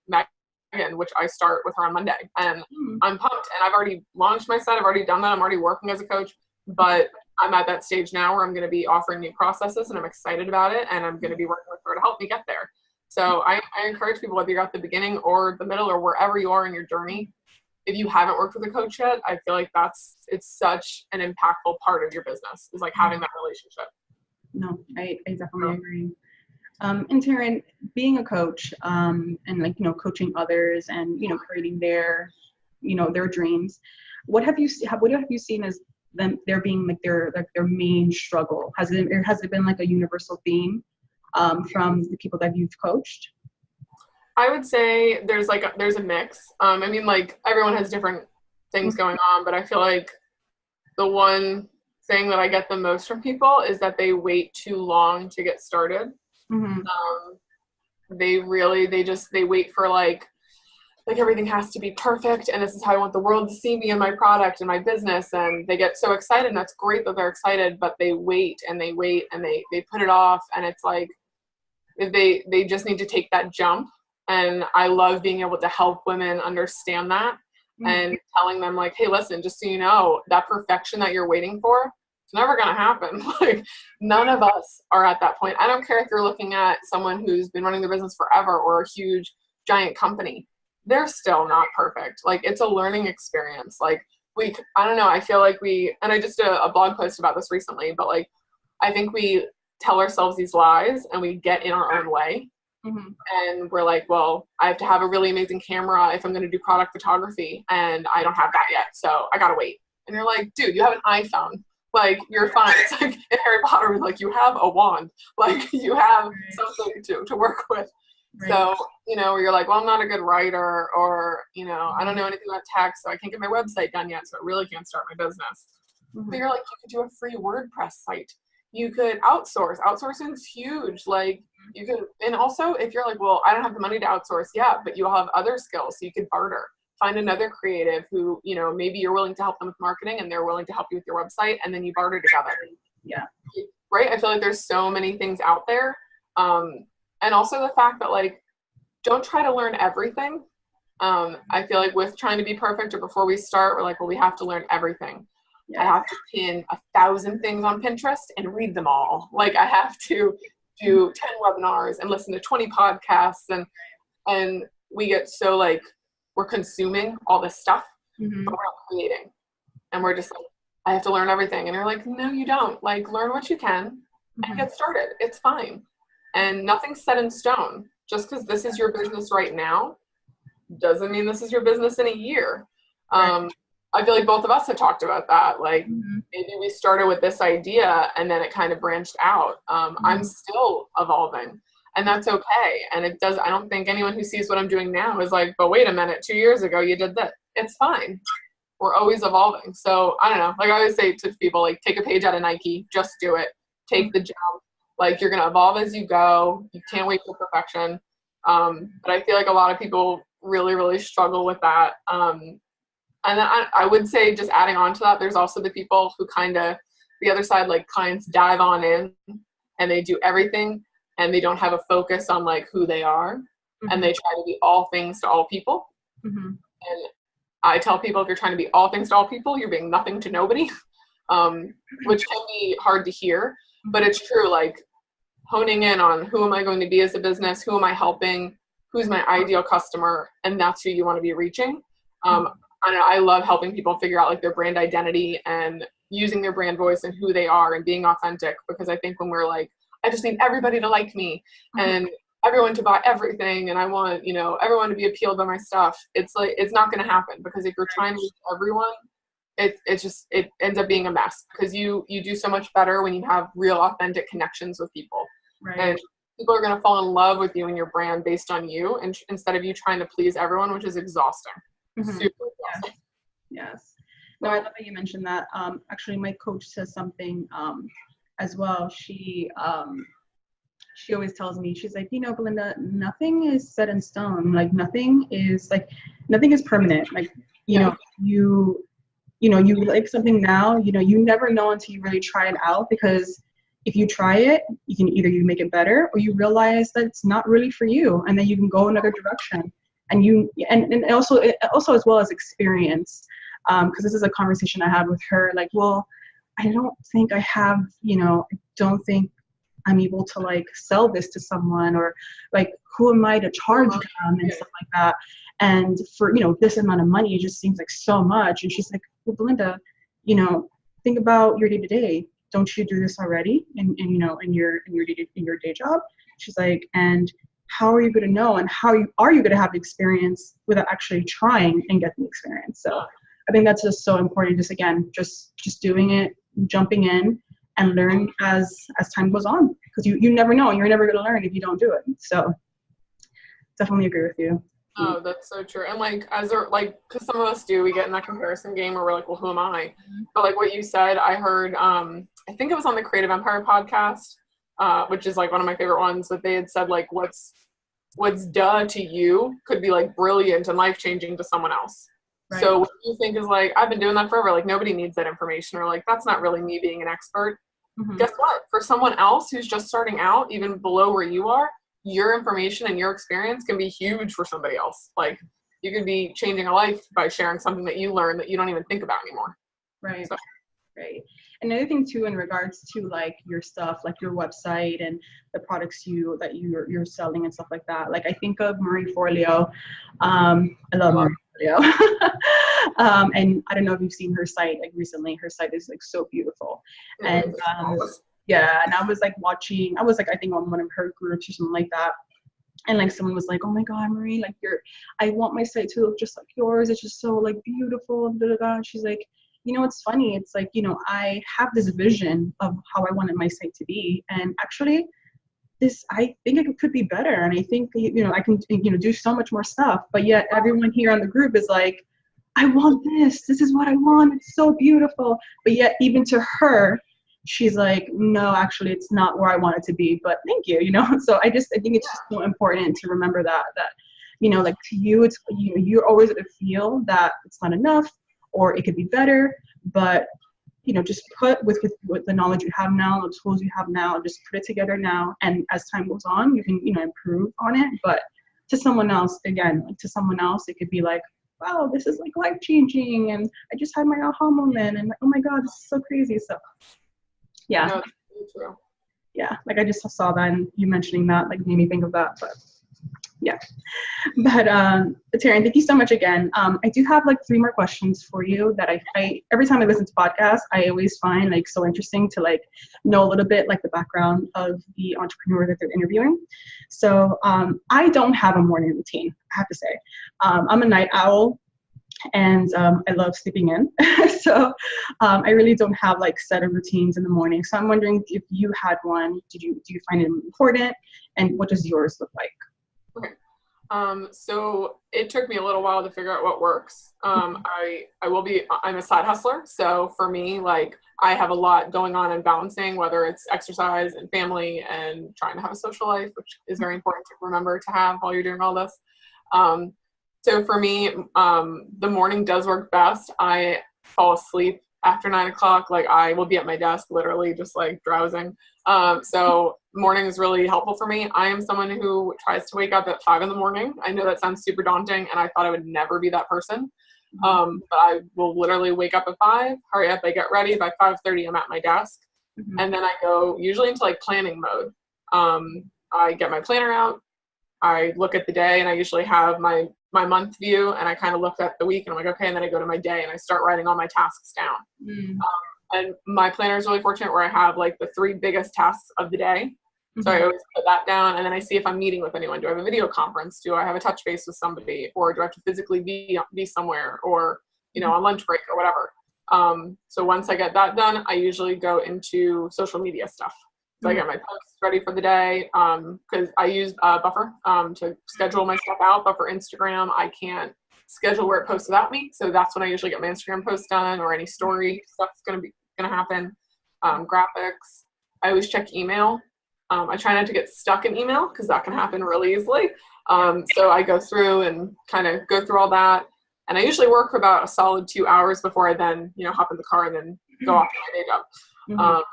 Megan, which I start with her on Monday, and I'm pumped. And I've already launched my site. I've already done that. I'm already working as a coach, but I'm at that stage now where I'm going to be offering new processes and I'm excited about it. And I'm going to be working with her to help me get there. So I encourage people, whether you're at the beginning or the middle or wherever you are in your journey, if you haven't worked with a coach yet, I feel like it's such an impactful part of your business is like having that relationship.
No, I definitely agree. And Taryn, being a coach and like, coaching others and, creating their dreams, what have you seen as them there being like their main struggle? Has it been like a universal theme from the people that you've coached?
I would say there's a mix. I mean, like everyone has different things going on, but I feel like the one thing that I get the most from people is that they wait too long to get started. Mm-hmm. They wait for like everything has to be perfect and this is how I want the world to see me and my product and my business, and they get so excited, and that's great that they're excited, but they wait and they put it off, and it's like they just need to take that jump. And I love being able to help women understand that and telling them like, hey, listen, just so you know, that perfection that you're waiting for, it's never going to happen. Like none of us are at that point. I don't care if you're looking at someone who's been running their business forever or a huge giant company. They're still not perfect. Like it's a learning experience. Like I don't know. I feel like and I just did a blog post about this recently, but like, I think we tell ourselves these lies and we get in our own way. Mm-hmm. And we're like, well, I have to have a really amazing camera if I'm going to do product photography, and I don't have that yet, so I gotta wait. And you're like, dude, you have an iPhone. Like, you're fine. It's like in Harry Potter, like you have a wand. Like you have something to work with. Right. So, you're like, well, I'm not a good writer, or, I don't know anything about tech, so I can't get my website done yet, so I really can't start my business. Mm-hmm. But you're like, you could do a free WordPress site. You could outsource. Outsourcing is huge. Like you could, and also if you're like, well, I don't have the money to outsource, but you'll have other skills, so you could barter. Find another creative who, maybe you're willing to help them with marketing and they're willing to help you with your website, and then you barter together.
Yeah.
Right? I feel like there's so many things out there. And also the fact that like, don't try to learn everything. I feel like with trying to be perfect or before we start, we're like, well, we have to learn everything. I have to pin 1,000 things on Pinterest and read them all. Like I have to do 10 webinars and listen to 20 podcasts, and we get so like we're consuming all this stuff, but we're not creating. And we're just like, I have to learn everything. And you're like, no, you don't. Like, learn what you can and get started. It's fine. And nothing's set in stone. Just because this is your business right now doesn't mean this is your business in a year. Right. I feel like both of us have talked about that. Like maybe we started with this idea and then it kind of branched out. I'm still evolving, and that's okay. And it does, I don't think anyone who sees what I'm doing now is like, but wait a minute, 2 years ago you did that. It's fine. We're always evolving. So I don't know, like I always say to people, like take a page out of Nike, just do it. Take the jump. Like you're going to evolve as you go. You can't wait for perfection. But I feel like a lot of people really, really struggle with that. And then I would say, just adding on to that, there's also the people who kind of, the other side, like clients dive on in and they do everything and they don't have a focus on like who they are, and they try to be all things to all people. And I tell people, if you're trying to be all things to all people, you're being nothing to nobody, which can be hard to hear, but it's true. Like honing in on who am I going to be as a business? Who am I helping? Who's my ideal customer? And that's who you want to be reaching. I love helping people figure out like their brand identity and using their brand voice and who they are and being authentic, because I think when we're like, I just need everybody to like me and everyone to buy everything and I want, you know, everyone to be appealed by my stuff, it's like, it's not going to happen, because if you're trying to reach everyone, it ends up being a mess, because you do so much better when you have real authentic connections with people. And people are going to fall in love with you and your brand based on you, and instead of you trying to please everyone, which is exhausting. Super exhausting.
Yes. No, I love that you mentioned that. Actually, my coach says something as well. She always tells me, she's like, you know, Belinda, nothing is set in stone. Like nothing is permanent. Like, you know, you like something now, you know, you never know until you really try it out, because if you try it, you can either you make it better or you realize that it's not really for you, and then you can go another direction. And also as well as experience, because this is a conversation I had with her, like, well, I don't think I have, you know, I don't think I'm able to like sell this to someone, or like, who am I to charge them and stuff like that. And for, you know, this amount of money, it just seems like so much. And she's like, well, Belinda, you know, think about your day to day. Don't you do this already? And you know, in your day job? She's like, and how are you going to know, and how are you going to have the experience without actually trying and getting the experience? So I think that's just so important. Just again, just doing it, jumping in, and learn as time goes on, because you never know. You're never going to learn if you don't do it. So definitely agree with you.
Oh, that's so true. And like, because some of us do, we get in that comparison game where we're like, well, who am I? But like what you said, I heard, I think it was on the Creative Empire podcast, which is like one of my favorite ones, but they had said like, what's duh to you could be like brilliant and life-changing to someone else. Right. So what you think is like, I've been doing that forever, like nobody needs that information, or like, that's not really me being an expert. Guess what? For someone else who's just starting out, even below where you are, your information and your experience can be huge for somebody else. Like you could be changing a life by sharing something that you learn that you don't even think about anymore.
Right. So. Right. Another thing too, in regards to like your stuff, like your website and the products that you're selling and stuff like that. Like I think of Marie Forleo. I love Marie Forleo. And I don't know if you've seen her site like recently. Her site is like so beautiful. And yeah, and I was like I think on one of her groups or something like that. And like someone was like, oh my God, Marie, like I want my site to look just like yours. It's just so like beautiful. Blah, blah, blah. And she's like, you know, it's funny. It's like, you know, I have this vision of how I wanted my site to be. And actually I think it could be better. And I think, you know, I can, you know, do so much more stuff. But yet everyone here on the group is like, I want this. This is what I want. It's so beautiful. But yet even to her, she's like, no, actually, it's not where I want it to be. But thank you, you know. So I think it's just so important to remember that, you know, like to you, it's, you know, you're always going to feel that it's not enough, or it could be better, but, you know, just put with the knowledge you have now, the tools you have now, just put it together now. And as time goes on, you can, you know, improve on it. But to someone else, again, like to someone else, it could be like, wow, this is like life changing, and I just had my aha moment, and oh my God, this is so crazy. So yeah,
No, that's really true.
yeah, like I just saw that, and you mentioning that like made me think of that. But yeah, but Taryn, thank you so much again. I do have like 3 more questions for you that I every time I listen to podcasts, I always find like so interesting to like know a little bit like the background of the entrepreneur that they're interviewing. So I don't have a morning routine, I have to say. I'm a night owl, and I love sleeping in. So I really don't have like set of routines in the morning. So I'm wondering if you had one. Do you find it important, and what does yours look like?
Okay. So it took me a little while to figure out what works. I'm a side hustler. So for me, like I have a lot going on and balancing, whether it's exercise and family and trying to have a social life, which is very important to remember to have while you're doing all this. So for me, the morning does work best. I fall asleep after 9 o'clock. Like I will be at my desk, literally just like drowsing. So morning is really helpful for me. I am someone who tries to wake up at 5 in the morning. I know that sounds super daunting, and I thought I would never be that person. But I will literally wake up at 5, hurry up, I get ready. By 5:30, I'm at my desk. And then I go usually into like planning mode. I get my planner out. I look at the day, and I usually have my month view, and I kind of look at the week, and I'm like, okay, and then I go to my day and I start writing all my tasks down. And my planner is really fortunate where I have like the 3 biggest tasks of the day. So I always put that down, and then I see if I'm meeting with anyone. Do I have a video conference? Do I have a touch base with somebody? Or do I have to physically be somewhere, or, you know, on lunch break or whatever? So once I get that done, I usually go into social media stuff. So I get my posts ready for the day, because I use Buffer to schedule my stuff out. But for Instagram, I can't schedule where it posts without me. So that's when I usually get my Instagram posts done, or any story stuff's gonna happen. Graphics. I always check email. I try not to get stuck in email, because that can happen really easily. So I go through and kind of go through all that. And I usually work for about a solid 2 hours before I then, you know, hop in the car and then go off to my day job.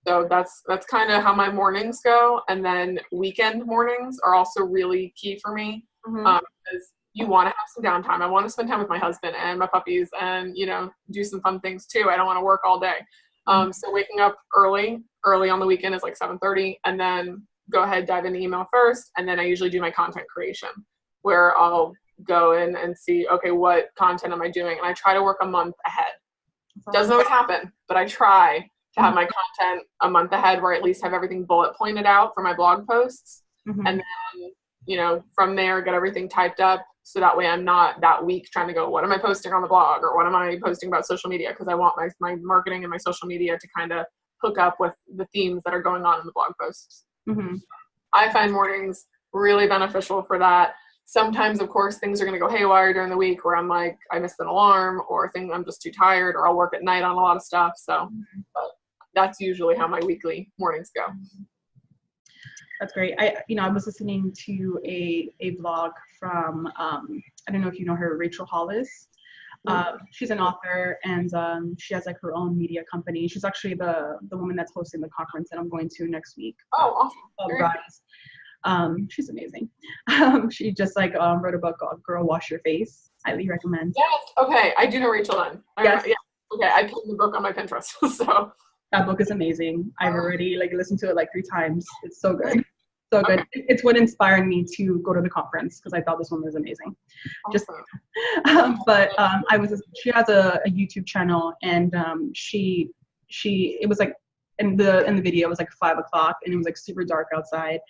So that's kind of how my mornings go. And then weekend mornings are also really key for me, because you want to have some downtime. I want to spend time with my husband and my puppies, and, you know, do some fun things too. I don't want to work all day. So waking up early on the weekend is like 7:30, and then go ahead, dive into email first. And then I usually do my content creation, where I'll go in and see, okay, what content am I doing? And I try to work a month ahead. Doesn't always happen, but I try to have my content a month ahead, where I at least have everything bullet pointed out for my blog posts. And then, you know, from there, get everything typed up. So that way I'm not that week trying to go, what am I posting on the blog, or what am I posting about social media? Because I want my marketing and my social media to kind of hook up with the themes that are going on in the blog posts. I find mornings really beneficial for that. Sometimes, of course, things are going to go haywire during the week, where I'm like, I missed an alarm, or I'm just too tired, or I'll work at night on a lot of stuff. So but that's usually how my weekly mornings go.
That's great. I was listening to a blog from, I don't know if you know her, Rachel Hollis. She's an author, and she has like her own media company. She's actually the woman that's hosting the conference that I'm going to next week.
Oh, awesome.
She's amazing. She just like wrote a book called Girl Wash Your Face. Highly recommend.
Yes. Okay. I do know Rachel then.
Yes.
Yeah. Okay. I pinned the book on my Pinterest. So
that book is amazing. I've already like listened to it like 3 times. It's so good. So good. It's what inspired me to go to the conference, because I thought this one was amazing.
awesome.
She has a YouTube channel, and it was like in the video it was like 5 o'clock, and it was like super dark outside,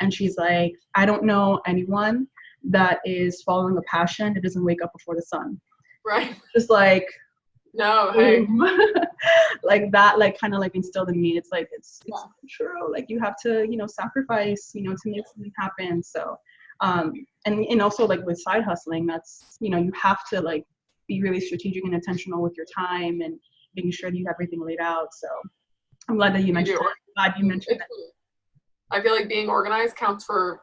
and she's like, I don't know anyone that is following a passion that doesn't wake up before the sun.
Right.
Just like,
no, hey.
Like that, like kind of like instilled in me. It's like it's true. Like you have to, you know, sacrifice, you know, to make something happen. So, and also like with side hustling, that's, you know, you have to like be really strategic and intentional with your time and making sure that you have everything laid out. So I'm glad that you mentioned it. Glad you mentioned it.
I feel like being organized counts for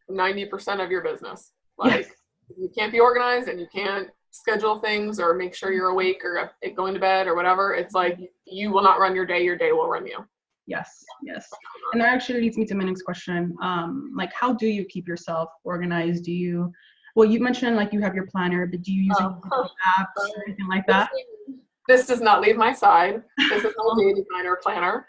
90% of your business. Like you can't be organized and you can't schedule things or make sure you're awake or going to bed or whatever. It's like you will not run your day will run you.
Yes. And that actually leads me to my next question. Like, how do you keep yourself organized? Do you Well, you mentioned like you have your planner, but do you use any apps or anything like that?
This does not leave my side. This is my day designer planner.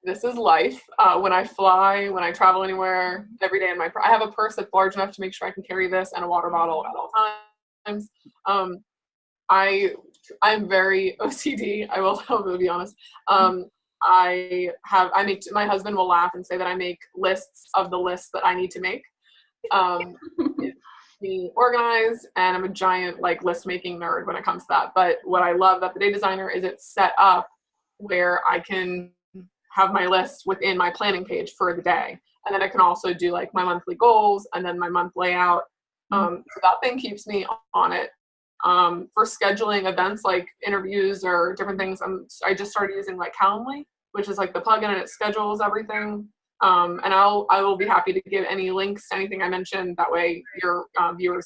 This is life. When I fly, when I travel anywhere, every day I have a purse that's large enough to make sure I can carry this and a water bottle at all times. I'm very OCD. I will be honest. My husband will laugh and say that I make lists of the lists that I need to make. Being organized, and I'm a giant like list making nerd when it comes to that. But what I love about the day designer is it's set up where I can have my list within my planning page for the day, and then I can also do like my monthly goals and then my month layout. So that thing keeps me on it. For scheduling events like interviews or different things, I just started using like Calendly, which is like the plugin, and it schedules everything. And I will be happy to give any links to anything I mentioned. That way your viewers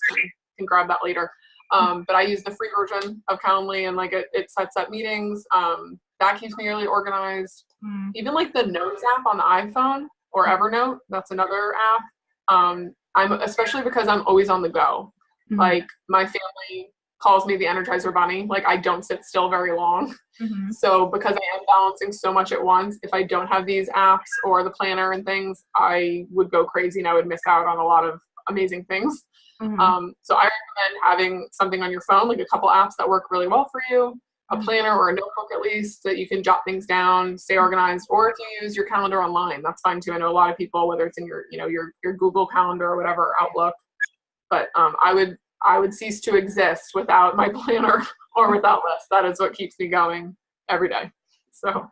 can grab that later. But I use the free version of Calendly, and like it sets up meetings. That keeps me really organized. Even like the Notes app on the iPhone or Evernote, that's another app. I'm especially because I'm always on the go. Like my family calls me the Energizer Bunny. Like I don't sit still very long. So because I am balancing so much at once, if I don't have these apps or the planner and things, I would go crazy and I would miss out on a lot of amazing things. So I recommend having something on your phone, like a couple apps that work really well for you, a planner or a notebook at least, that you can jot things down, stay organized. Or if you use your calendar online, that's fine too. I know a lot of people, whether it's in your Google Calendar or whatever, Outlook, but I would cease to exist without my planner or without this. That is what keeps me going every day. So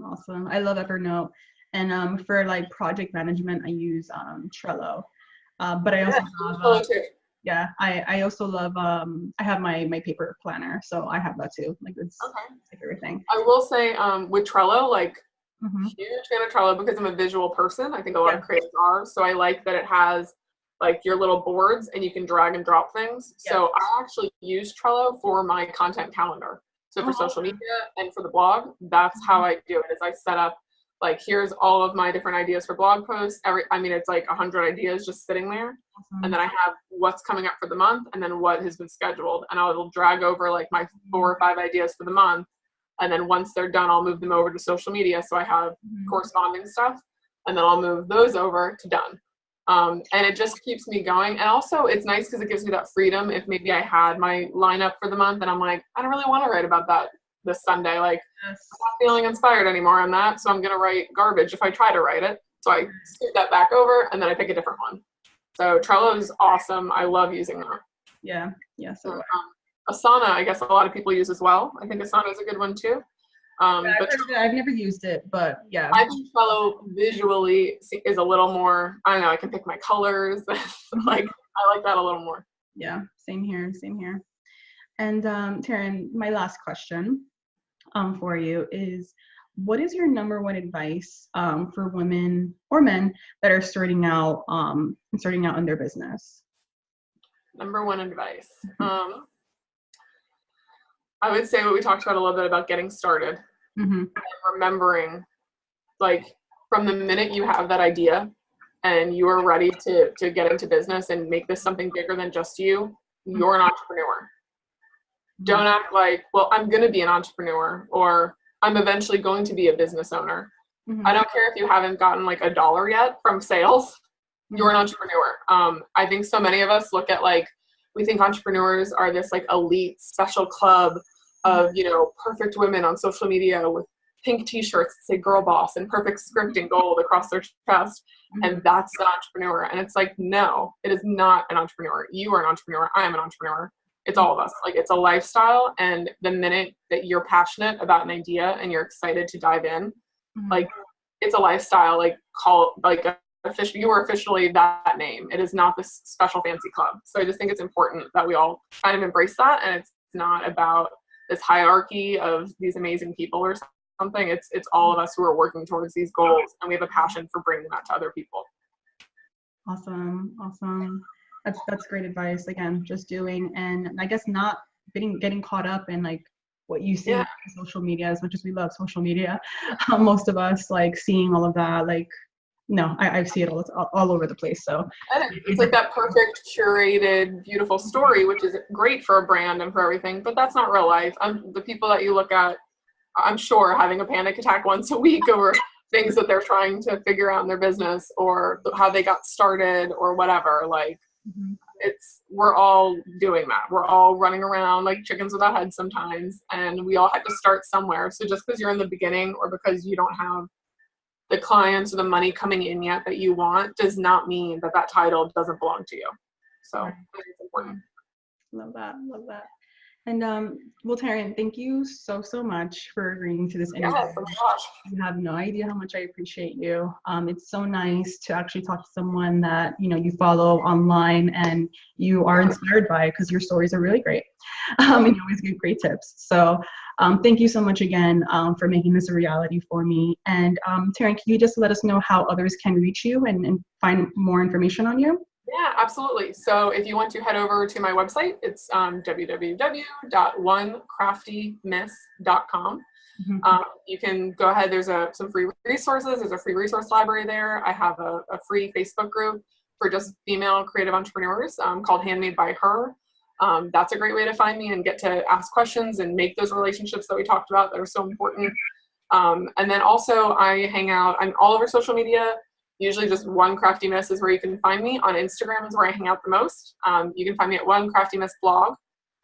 awesome. I love Evernote. And for like project management, I use Trello. But I also love, I also love, I have my paper planner. So I have that too. Like it's like everything.
I will say with Trello, like huge fan of Trello because I'm a visual person. I think a lot of creators are. So I like that it has like your little boards and you can drag and drop things. So I actually use Trello for my content calendar. So for social media and for the blog, that's how I do it. Is I set up like, here's all of my different ideas for blog posts. It's like 100 ideas just sitting there. And then I have what's coming up for the month and then what has been scheduled. And I will drag over like my 4 or 5 ideas for the month. And then once they're done, I'll move them over to social media. So I have corresponding stuff, and then I'll move those over to done. And it just keeps me going. And also it's nice because it gives me that freedom. If maybe I had my lineup for the month and I'm like, I don't really want to write about that this Sunday. Like I'm not feeling inspired anymore on that. So I'm going to write garbage if I try to write it. So I scoot that back over and then I pick a different one. So Trello is awesome. I love using that.
Yeah. So
Asana, I guess a lot of people use as well. I think Asana is a good one too.
I've never used it, but yeah.
I think Trello visually is a little more, I don't know, I can pick my colors. Like, I like that a little more.
Yeah, same here. And Taryn, my last question for you is, what is your number one advice for women or men that are starting out in their business?
Number one advice. I would say what we talked about a little bit about getting started. And remembering, like, from the minute you have that idea and you are ready to get into business and make this something bigger than just you, you're an entrepreneur. Don't act like, well, I'm going to be an entrepreneur or I'm eventually going to be a business owner. I don't care if you haven't gotten like $1 yet from sales, you're an entrepreneur. I think so many of us look at like, we think entrepreneurs are this like elite special club of, perfect women on social media with pink t-shirts that say girl boss and perfect script in gold across their chest. And that's an entrepreneur. And it's like, no, it is not an entrepreneur. You are an entrepreneur. I am an entrepreneur. It's all of us. Like, it's a lifestyle. And the minute that you're passionate about an idea and you're excited to dive in, like, it's a lifestyle. Like, you are officially that name. It is not this special fancy club. So I just think it's important that we all kind of embrace that. And it's not about this hierarchy of these amazing people or something. It's all of us who are working towards these goals, and we have a passion for bringing that to other people.
Awesome. That's great advice. Again, just doing, and I guess not getting caught up in like what you see on social media. As much as we love social media, most of us like seeing all of that, like no, I see it all over the place. So
it's like that perfect curated, beautiful story, which is great for a brand and for everything, but that's not real life. The people that you look at, I'm sure, having a panic attack once a week over things that they're trying to figure out in their business or how they got started or whatever. Like, we're all doing that. We're all running around like chickens without heads sometimes, and we all had to start somewhere. So just because you're in the beginning or because you don't have the clients or the money coming in yet that you want does not mean that that title doesn't belong to you. So it's important.
Love that. And well, Taryn, thank you so much for agreeing to this interview.
Yes, oh my gosh.
You have no idea how much I appreciate you. It's so nice to actually talk to someone that you follow online and you are inspired by, because your stories are really great. And you always give great tips. So thank you so much again for making this a reality for me. And Taryn, can you just let us know how others can reach you and find more information on you?
Yeah, absolutely. So if you want to head over to my website, it's www.onecraftymiss.com. You can go ahead. There's some free resources. There's a free resource library there. I have a free Facebook group for just female creative entrepreneurs called Handmade by Her. That's a great way to find me and get to ask questions and make those relationships that we talked about that are so important. And then also I hang out. I'm all over social media. Usually just One Crafty Miss is where you can find me. On Instagram is where I hang out the most. You can find me at One Crafty Miss blog.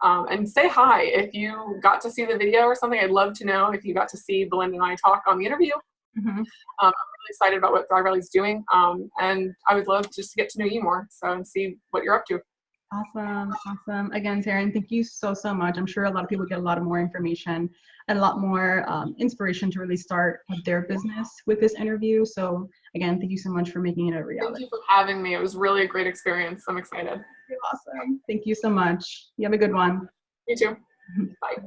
And say hi. If you got to see the video or something, I'd love to know if you got to see Belinda and I talk on the interview. I'm really excited about what Thrive-Rally's doing. And I would love just to get to know you more and see what you're up to.
Awesome. Again, Taryn, thank you so much. I'm sure a lot of people get a lot of more information and a lot more inspiration to really start their business with this interview. So again, thank you so much for making it a reality.
Thank you for having me. It was really a great experience. I'm excited.
You're awesome. Thank you so much. You have a good one.
You too. Bye.